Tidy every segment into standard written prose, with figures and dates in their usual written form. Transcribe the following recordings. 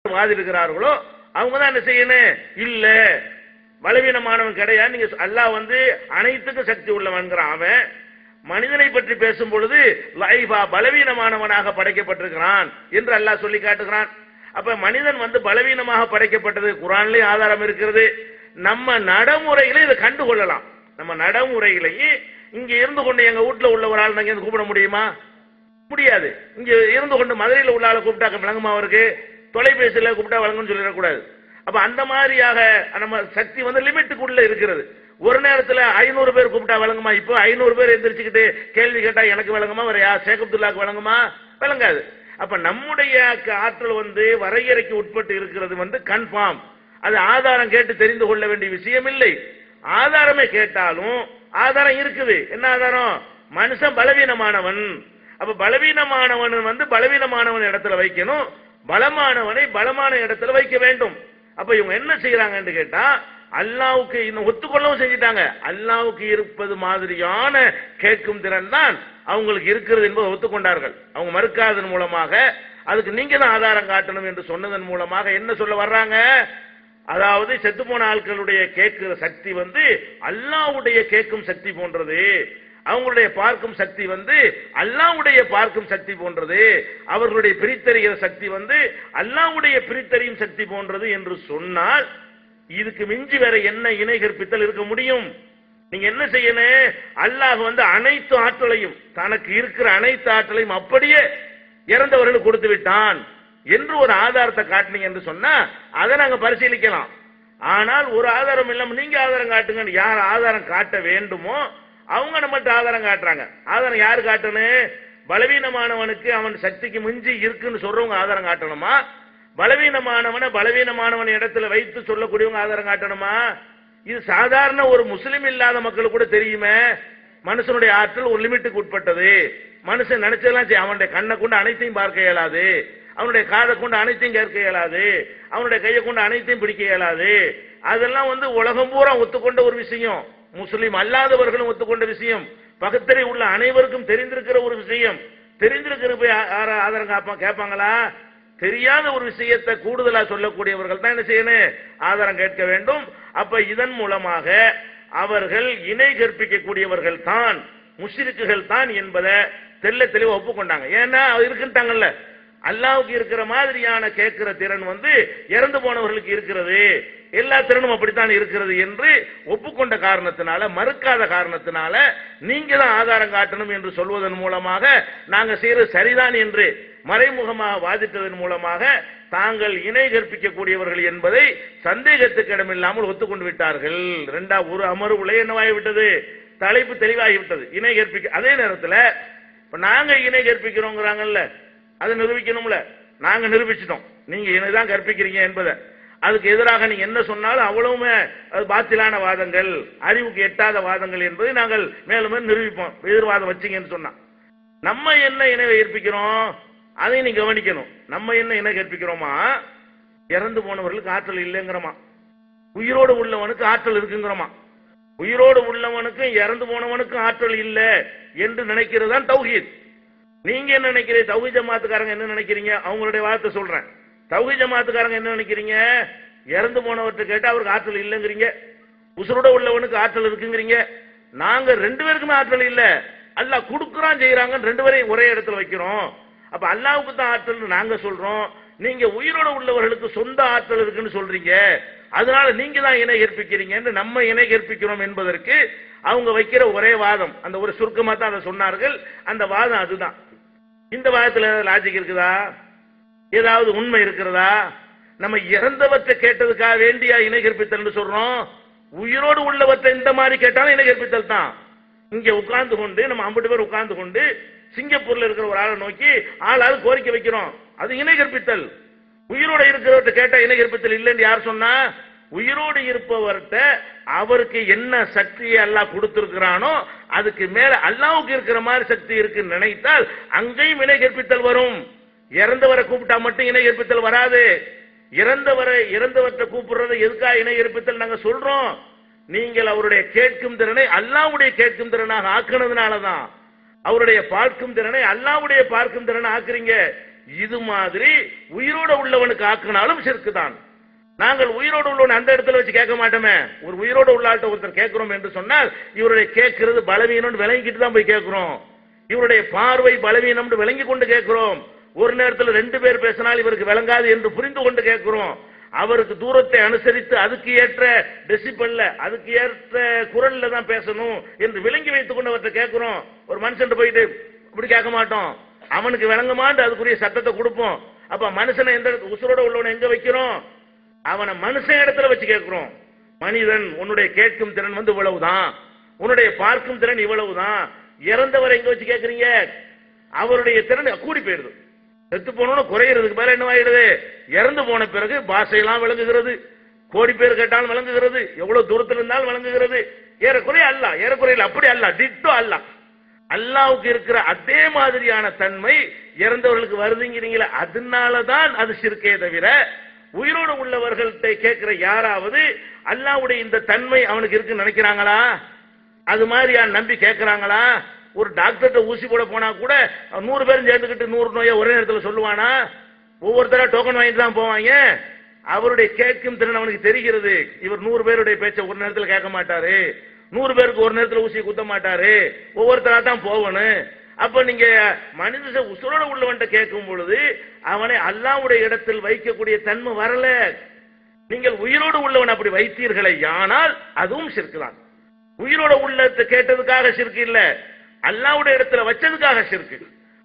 வாதிடுகிறார்களோ அவங்க தான் என்ன செய்யணும்? இல்ல பலவீனமானவன் கிடையாது. நீங்க அல்லாஹ் அனைத்துக்கும் சக்தி உள்ளவன்கிறான். அவன் மனிதனை பற்றி பேசும் பொழுது லைஃபா பலவீனமானவனாக படைக்கப்பட்டிருக்கிறான் என்று அல்லாஹ் சொல்லி காட்டுகிறான். அப்ப மனிதன் பலவீனமாக படைக்கப்பட்டது குர்ஆன்லயே ஆதாரம் இருக்கிறது. நம்ம நடைமுறையில இதை கண்டுகொள்ளலாம். நம்ம நடைமுறையிலேயே இங்க இருந்து கொண்டு எங்க வீட்டுல உள்ள ஒரு ஆள் நாங்க கூப்பிட முடியுமா? முடியாது. இங்க இருந்து கொண்டு மதுரையில் உள்ள ஆளை கூப்பிட்டா விளங்குமா? அவருக்கு தொலைபேசியில கூப்பிட்டா வழங்குன்னு சொல்லிடக்கூடாது. அப்ப அந்த மாதிரியாக நம்ம சக்தி லிமிட்டுக்குள்ள இருக்கிறது. ஒரு நேரத்தில் 500 பேர் கூப்பிட்டா வழங்குமா? இப்போ 500 பேர் எந்திரிச்சுக்கிட்டு கேள்வி கேட்டா எனக்கு வழங்குமா? வேற ஷேக் அப்துல்லாக்கு வழங்குமா? வழங்காது. அப்ப நம்முடைய ஆற்றல் வரையறைக்கு உட்பட்டு இருக்கிறது கன்ஃபார்ம். அது ஆதாரம் கேட்டு தெரிந்து கொள்ள வேண்டிய விஷயம் இல்லை. ஆதாரமே கேட்டாலும் ஆதாரம் இருக்குது. என்ன ஆதாரம்? மனுஷன் பலவீனமானவன். அப்ப பலவீனமானவன் பலவீனமானவன் இடத்துல வைக்கணும், பலமானவனை பலமான இடத்துல வைக்க வேண்டும். அப்ப இவங்க என்ன செய்யறாங்கன்னு கேட்டா அல்லாஹ்வுக்கு இன்னும் ஒத்துக்கொள்ளவும் செஞ்சிட்டாங்க. அல்லாஹ்வுக்கு இருப்பது மாதிரியான கேட்கும் திறன் தான் அவங்களுக்கு இருக்கிறது என்பதை ஒத்துக்கொண்டார்கள். அவங்க மறுக்காதன் மூலமாக அதுக்கு நீங்க தான் ஆதாரம் காட்டணும் என்று சொன்னதன் மூலமாக என்ன சொல்ல வர்றாங்க? அதாவது செத்து போன ஆட்களுடைய கேட்கிற சக்தி அல்லாஹ்வுடைய கேட்கும் சக்தி போன்றது. அவங்களுடைய பார்க்கும் சக்தி அல்லாஹ்வுடைய பார்க்கும் சக்தி போன்றது. அவர்களுடைய பிரித்தறிகிற சக்தி அல்லாஹ்வுடைய பிரித்தறியும் சக்தி போன்றது என்று சொன்னால் இதுக்கு மிஞ்சி வேற என்ன இணை கற்பித்தல் இருக்க முடியும்? நீங்க என்ன செய்யணும்? அல்லாஹ் அனைத்து ஆற்றலையும் தனக்கு இருக்கிற அனைத்து ஆற்றலையும் அப்படியே இறந்தவர்களுக்கு கொடுத்து விட்டான் என்று ஒரு ஆதாரத்தை காட்டினீங்க என்று சொன்னா அதை நாங்க பரிசீலிக்கலாம். ஆனால் ஒரு ஆதாரம் இல்லாம நீங்க ஆதாரம் காட்டுங்க. யார் ஆதாரம் காட்ட வேண்டுமோ அவங்க நம்மகிட்ட ஆதாரம் காட்டுறாங்க. ஆதாரம் யாரு காட்டணும்? பலவீனமானவனுக்கு அவன் சக்திக்கு மிஞ்சி இருக்குன்னு சொல்றவங்க ஆதாரம் காட்டணுமா? பலவீனமானவன் இடத்துல வைத்து சொல்லக்கூடியவங்க ஆதாரம் காட்டணுமா? இது சாதாரண ஒரு முஸ்லிம் இல்லாத மக்களுக்கு கூட தெரியுமே. மனுஷனுடைய ஆற்றல் ஒரு லிமிட்டுக்கு உட்பட்டது. மனுஷன் நினைச்சதெல்லாம் அவனுடைய கண்ணை கொண்டு அனைத்தையும் பார்க்க இயலாது, அவனுடைய காதை கொண்டு அனைத்தையும் கேட்க இயலாது, அவனுடைய கையை கொண்டு அனைத்தையும் பிடிக்க இயலாது. அதெல்லாம் உலகம் பூரா ஒத்துக்கொண்ட ஒரு விஷயம். முஸ்லிம் அல்லாதவர்களும் ஒத்துக்கொண்ட விஷயம். பகுத்தறிவு உள்ள அனைவருக்கும் தெரிந்திருக்கிற ஒரு விஷயம். தெரிந்திருக்கிற போய் ஆதாரம் கேட்பாங்களா? தெரியாத ஒரு விஷயத்தை கூடுதலா சொல்லக்கூடியவர்கள் தான் என்ன செய்யணும்? ஆதாரம் கேட்க வேண்டும். அப்ப இதன் மூலமாக அவர்கள் இணை கற்பிக்கக்கூடியவர்கள் தான், முஷ்ரிக்குகள் தான் என்பதை தெல்ல தெளிவா ஒப்புக்கொண்டாங்க. ஏன்னா இருக்குட்டாங்கல்ல, அல்லாஹ்வுக்கு இருக்கிற மாதிரியான கேட்கிற திறன் இறந்து போனவர்களுக்கு இருக்கிறது, எல்லா திறனும் அப்படித்தான் இருக்கிறது என்று ஒப்புக்கொண்ட காரணத்தினால, மறுக்காத காரணத்தினால நீங்க தான் ஆதாரம் காட்டணும் என்று சொல்வதன் மூலமாக நாங்க செய்யறது சரிதான் என்று மறைமுகமாக வாதிட்டதன் மூலமாக தாங்கள் இணை கற்பிக்கக்கூடியவர்கள் என்பதை சந்தேகத்துக்கு இடமில்லாமல் ஒத்துக்கொண்டு விட்டார்கள். ஒரு அமர்வுல என்னவாகிவிட்டது? தலைப்பு தெளிவாகிவிட்டது. இணை கற்பிக்க. அதே நேரத்தில் நாங்க இணை கற்பிக்கிறோங்கிறாங்கல்ல, அதை நிரூபிக்கணும்ல. நாங்க நிரூபிச்சிட்டோம் நீங்க இணைதான் கற்பிக்கிறீங்க என்பதை. அதுக்கு எதிராக நீங்க என்ன சொன்னாலும் அவ்வளவுமே அது பாத்திலான வாதங்கள், அறிவுக்கு எட்டாத வாதங்கள் என்பதை நாங்கள் மேலும் நிரூபிப்போம். எதிர்வாதம் வச்சிங்கன்னு சொன்னா நம்ம என்ன இணை கற்பிக்கிறோம் அதை நீ கவனிக்கணும். நம்ம என்ன இணை கற்பிக்கிறோமா? இறந்து போனவர்களுக்கு ஆற்றல் இல்லைங்கிறோமா, உயிரோடு உள்ளவனுக்கு ஆற்றல் இருக்குங்கிறோமா. உயிரோடு உள்ளவனுக்கு இறந்து போனவனுக்கு ஆற்றல் இல்லை என்று நினைக்கிறது தான் தௌஹீத். நீங்க என்ன நினைக்கிறீங்க? தௌஹீத் ஜமாத்துக்காரங்க என்ன நினைக்கிறீங்க? அவங்களுடைய வார்த்தை சொல்றேன். தௌஹீத் ஜமாத்துக்காரங்க என்ன நினைக்கிறீங்க? இறந்து போனவற்றை கேட்டா அவருக்கு ஆற்றல் இல்லைங்கிறீங்க, உசுரோட உள்ளவனுக்கு ஆற்றல் இருக்குங்கிறீங்க. நாங்க ரெண்டு பேருக்குமே ஆற்றல் இல்ல, அல்லாஹ் கொடுக்குறான் செய்யறாங்க, ரெண்டு பேரையும் ஒரே இடத்துல வைக்கிறோம். அப்ப அல்லாஹ்வுக்கு தான் ஆற்றல் நாங்க சொல்றோம், நீங்க உயிரோட உள்ளவர்களுக்கு சொந்த ஆற்றல் இருக்குன்னு சொல்றீங்க, அதனால நீங்க தான் இணை கற்பிக்கிறீங்க. நம்ம இணை கற்பிக்கிறோம் என்பதற்கு அவங்க வைக்கிற ஒரே வாதம், அந்த ஒரு சுருக்கமா தான் அதை சொன்னார்கள். அந்த வாதம் அதுதான். இந்த வாதத்துல லாஜிக் இருக்குதா? ஏதாவது உண்மை இருக்கிறதா? நம்ம இறந்தவற்றை கேட்டதுக்காக வேண்டியா இணை கற்பித்தல் சொல்றோம்? உயிரோடு உள்ளவற்றை இந்த மாதிரி கேட்டாலும் இணை கற்பித்தல் தான். இங்க உட்கார்ந்து கொண்டு நம்ம 50 பேர் உட்கார்ந்து கொண்டு சிங்கப்பூர்ல இருக்கிற ஒரு ஆளை நோக்கி ஆளாவது கோரிக்கை வைக்கிறோம், அது இணை கற்பித்தல். உயிரோட இருக்கிறவர்கிட்ட கேட்டா இணை கற்பித்தல் இல்லைன்னு யார் சொன்னா? உயிரோடு இருப்பவர்கிட்ட அவருக்கு என்ன சக்தியை அல்லாஹ் கொடுத்திருக்கிறானோ அதுக்கு மேல அல்லாஹ்வுக்கு இருக்கிற மாதிரி சக்தி இருக்குன்னு நினைத்தால் அங்கேயும் இணை கற்பித்தல் வரும். இறந்தவரை கூப்பிட்டா மட்டும் இணை கற்பித்தல் வராது. இறந்தவற்றை கூப்பிடுறதை எதுக்காக இணை கற்பித்தல் நாங்க சொல்றோம்? நீங்கள் அவருடைய கேட்கும் திறனை அல்லாஹ்வுடைய கேட்கும் திறனாக ஆக்குனதுனாலதான். அவருடைய பார்க்கும் திறனை அல்லாஹ்வுடைய பார்க்கும் திறனை ஆக்குறீங்க. இது மாதிரி உயிரோட உள்ளவனுக்கு ஆக்கினாலும் ஷிர்க் தான். நாங்கள் உயிரோடு உள்ளவன் அந்த இடத்துல வச்சு கேட்க மாட்டோமே. ஒரு உயிரோடு உள்ள ஆள்கிட்ட ஒருத்தர் கேட்கிறோம் என்று சொன்னால் இவருடைய கேட்கிறது பலவீனம் விளங்கிட்டு தான் போய் கேட்கிறோம். இவருடைய பார்வை பலவீனம் விளங்கி கொண்டு கேட்கிறோம். ஒரு நேரத்தில் 2 பேர் பேசினால் இவருக்கு விளங்காது என்று புரிந்து கொண்டு கேட்கிறோம். அவருக்கு தூரத்தை அனுசரித்து அதுக்கு ஏற்ற டெசிபல்ல அதுக்கு ஏற்ற குரல்ல தான் பேசணும் என்று விளங்கி வைத்துக் கொண்டு அவர்கிட்ட கேட்கிறோம். ஒரு மனுஷன் போயிட்டு இப்படி கேட்க மாட்டோம். அவனுக்கு விளங்குமான்னு அதுக்குரிய சட்டத்தை கொடுப்போம். அப்ப மனுஷனை எந்த உசுரோட உள்ளவனை எங்க வைக்கிறோம்? அவனை மனுஷன் இடத்துல வச்சு கேட்கிறோம். மனிதன் உன்னுடைய கேட்கும் திறன் இவ்வளவுதான், உன்னுடைய பார்க்கும் திறன் இவ்வளவுதான். இறந்தவரை எங்க வச்சு கேட்கறீங்க? அவருடைய திறன் கூடி போயிடுது. செத்து போனோன்னு குறையிறதுக்கு மேல என்ன ஆயிடுது? இறந்து போன பிறகு பாஷையெல்லாம் விளங்குகிறது, கோடி பேர் கேட்டாலும் விளங்குகிறது, எவ்வளவு தூரத்தில் இருந்தாலும் விளங்குகிறது. ஏறக்குறைய அல்ல, ஏறக்குறையில் அப்படி அல்ல, டிட்டோ அல்ல. அல்லாவுக்கு இருக்கிற அதே மாதிரியான தன்மை இறந்தவர்களுக்கு வருதுங்கிறீங்களா? அதனாலதான் அது ஷிர்கே தவிர உயிரோடு உள்ளவர்கள்ட்ட கேட்கிற யாராவது அல்லாவுடைய இந்த தன்மை அவனுக்கு இருக்குன்னு நினைக்கிறாங்களா? அது மாதிரி நம்பி கேட்கிறாங்களா? ஒரு டாக்டர்கிட்ட ஊசி போட போனா கூட 100 பேரும் சேர்ந்துக்கிட்டு 100 நோயை ஒரே நேரத்தில் சொல்லுவானா? ஒவ்வொருத்தரா டோக்கன் வாங்கிட்டு தான் போவாங்க. அவருடைய கேட்கும் திறன் அவனுக்கு தெரிகிறது. இவர் 100 பேருடைய பேச்சை ஒரு நேரத்தில் கேட்க மாட்டாரு, 100 பேருக்கு ஒரு நேரத்தில் ஊசி குத்த மாட்டாரு, ஒவ்வொருத்தரா தான் போவணும். அப்ப நீங்க மனித உசுரோட உள்ளவன்ட்ட கேட்கும் பொழுது அவனை அல்லாஹ்வுடைய இடத்தில் வைக்கக்கூடிய தன்மை வரல. நீங்கள் உயிரோடு உள்ளவன் அப்படி வைத்தீர்களே ஆனால் அதுவும் ஷிர்க் தான். உயிரோட உள்ளத்தை கேட்டதுக்காக ஷிர்க் இல்ல, அல்லாஹ்வுடைய இடத்துல வச்சதுக்காக ஷிர்க்.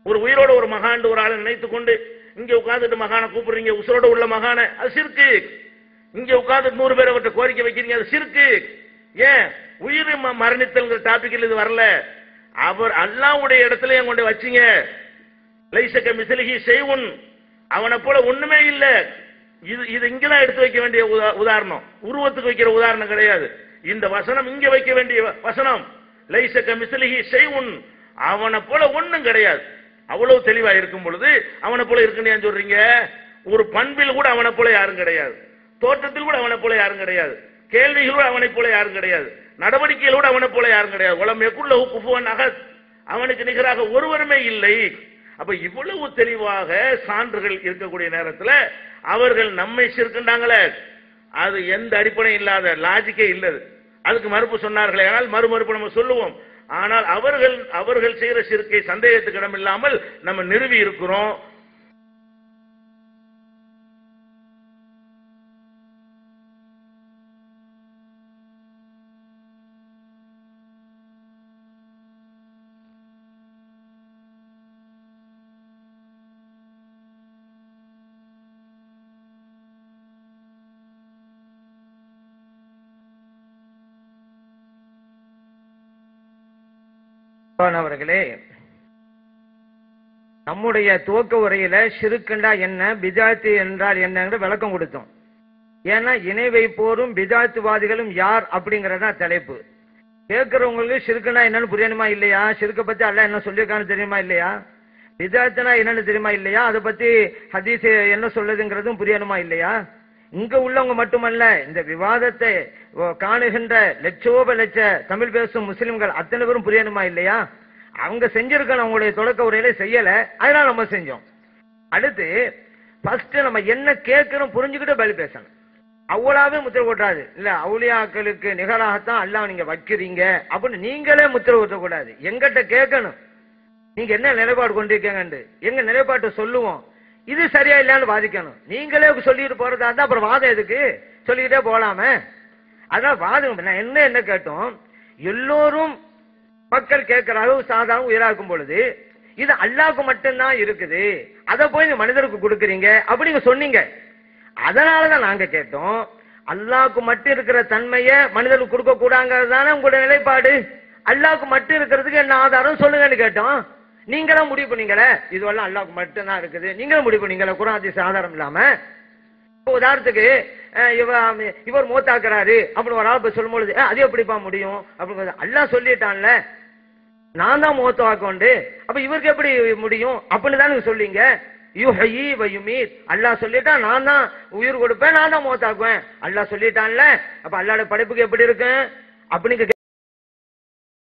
ஒரு உயிரோட ஒரு மகான் ஒரு ஆளை நினைத்து கொண்டு இங்க உட்கார்ந்துட்டு மகானை கூப்பிடுறீங்க, உசுரோட உள்ள மகான, அது ஷிர்க். இங்க உட்கார்ந்து 100 பேரை அவர்கிட்ட கோரிக்கை வைக்கிறீங்க, அது ஷிர்க். ஏன் உயிர் மரணித்தல்ங்கிற டாபிக்ல இது வரல. அவர் அல்லாஹ்வுடைய இடத்துல கொண்டு வச்சீங்க. லைஸக மிஸ்லிஹி ஷைஉன், அவனை போல ஒண்ணுமே இல்ல. இது இங்கதான் எடுத்து வைக்க வேண்டிய உதாரணம், உருவத்துக்கு வைக்கிற உதாரணம் கிடையாது. இந்த வசனம் இங்க வைக்க வேண்டிய வசனம். லைஸக மிஸ்லிஹி ஷைஉன், அவனை போல ஒண்ணும் கிடையாது. அவ்வளவு தெளிவா இருக்கும் பொழுது அவனை போல இருக்குன்னு சொல்றீங்க? ஒரு பண்பில் கூட அவனை போல யாரும் கிடையாது, தோற்றத்தில் கூட அவனை போல யாரும் கிடையாது, கேள்விகளோடு அவனை போல யாரும் கிடையாது, நடவடிக்கைகளோடு அவனை போல யாரும் கிடையாது. உலம் எக்குள்ள குஃபுவன் அஹத், அவனுக்கு நிகராக ஒருவருமே இல்லை. அப்ப இவ்வளவு தெளிவாக சான்றுகள் இருக்கக்கூடிய நேரத்தில் அவர்கள் நம்மை ஷிர்க்ண்டாங்களே, அது எந்த அடிப்படையும் இல்லாத லாஜிக்கே இல்லது. அதுக்கு மறுப்பு சொன்னார்களே ஆனால் மறுமறுப்பு நம்ம சொல்லுவோம். ஆனால் அவர்கள் செய்கிற ஷிர்க்கை சந்தேகத்துக்கு இடம் இல்லாமல் நம்ம நிறுவி இருக்கிறோம். அவர்களே, நம்முடைய துவக்க உரையில ஷிர்க்னா என்ன, பிதாத்து என்றால் என்னங்கிற விளக்கம் கொடுத்தோம். ஏன்னா இணை வைப்போரும் பிதாத்துவாதிகளும் யார் அப்படிங்கறதா தலைப்பு. கேட்கிறவங்களுக்கு ஷிர்க்னா என்னன்னு புரியணுமா இல்லையா? ஷிர்க்க பத்தி அல்லாஹ் என்ன சொல்லியிருக்கான்னு தெரியுமா இல்லையா? பிதாத்துனா என்னன்னு தெரியுமா இல்லையா? அதை பத்தி ஹதீஸ் என்ன சொல்லுதுங்கிறதும் புரியணுமா இல்லையா? இங்க உள்ளவங்க மட்டுமல்ல, இந்த விவாதத்தை காணுகின்ற லட்சோப லட்ச தமிழ் பேசும் முஸ்லிம்கள் அத்தனை பேரும் புரியணுமா இல்லையா? அவங்க செஞ்சிருக்கணும், அவங்களுடைய தொடக்க உரையில செய்யல, அதனால நம்ம செஞ்சோம். அடுத்து ஃபர்ஸ்ட் நம்ம என்ன கேட்கிறோம் புரிஞ்சுக்கிட்டு பதில் பேசணும். அவ்வளவே முத்திர ஓட்டாது இல்ல, அவுலியாக்களுக்கு நிகராகத்தான் அல்லாஹ் நீங்க வைக்கிறீங்க அப்படின்னு நீங்களே முத்திர ஓட்டக்கூடாது. எங்கிட்ட கேட்கணும், நீங்க என்ன நிலைப்பாடு கொண்டிருக்கீங்க, எங்க நிலைப்பாட்டை சொல்லுவோம். இது சரியா இல்லையான்னு வாதிக்கணும். நீங்களே சொல்லிட்டு போறதா இருந்தா அப்புறம் வாதம் எதுக்கு? சொல்லிக்கிட்டே போலாமே. அதனால வாதம் என்ன கேட்டோம், எல்லோரும் மக்கள் கேட்கிற அளவு சாதாரண உயிரா இருக்கும் பொழுது இது அல்லாஹ்வுக்கு மட்டும்தான் இருக்குது, அதை போய் மனிதருக்கு கொடுக்குறீங்க அப்படிங்க சொன்னீங்க. அதனாலதான் நாங்க கேட்டோம், அல்லாஹ்வுக்கு மட்டும் இருக்கிற தன்மையை மனிதருக்கு கொடுக்க கூடாங்கிறதுதானே உங்களுடைய நிலைப்பாடு. அல்லாஹ்வுக்கு மட்டும் இருக்கிறதுக்கு என்ன ஆதாரம் சொல்லுங்கன்னு கேட்டோம். நீங்களும் முடிவு பண்ணீங்களே இதுவெல்லாம் அல்லாஹ்வுக்கு மட்டும்தான் இருக்குது, நீங்களும் முடிவு பண்ணீங்களே குர்ஆன் ஹதீஸ் ஆதாரம் இல்லாம. உதாரணத்துக்கு இவர் மூத்தாக்குறாரு அப்படின்னு ஒரு ஆள் சொல்லும் பொழுது அது எப்படிப்பா முடியும் அப்படின்னு அல்லாஹ் சொல்லிட்டான்ல, நான் தான் மூத்தாக்கொண்டு, அப்ப இவருக்கு எப்படி முடியும் அப்படின்னு தானே சொல்லிங்க. யுஹ்யி வ யுமீத், அல்லாஹ் சொல்லிட்டான் நான் தான் உயிர் கொடுப்பேன், நான் தான் மூத்தாக்குவேன், அல்லாஹ் சொல்லிட்டான்ல, அப்ப அல்லாஹ்வுடைய படைப்புக்கு எப்படி இருக்கு அப்படின்னு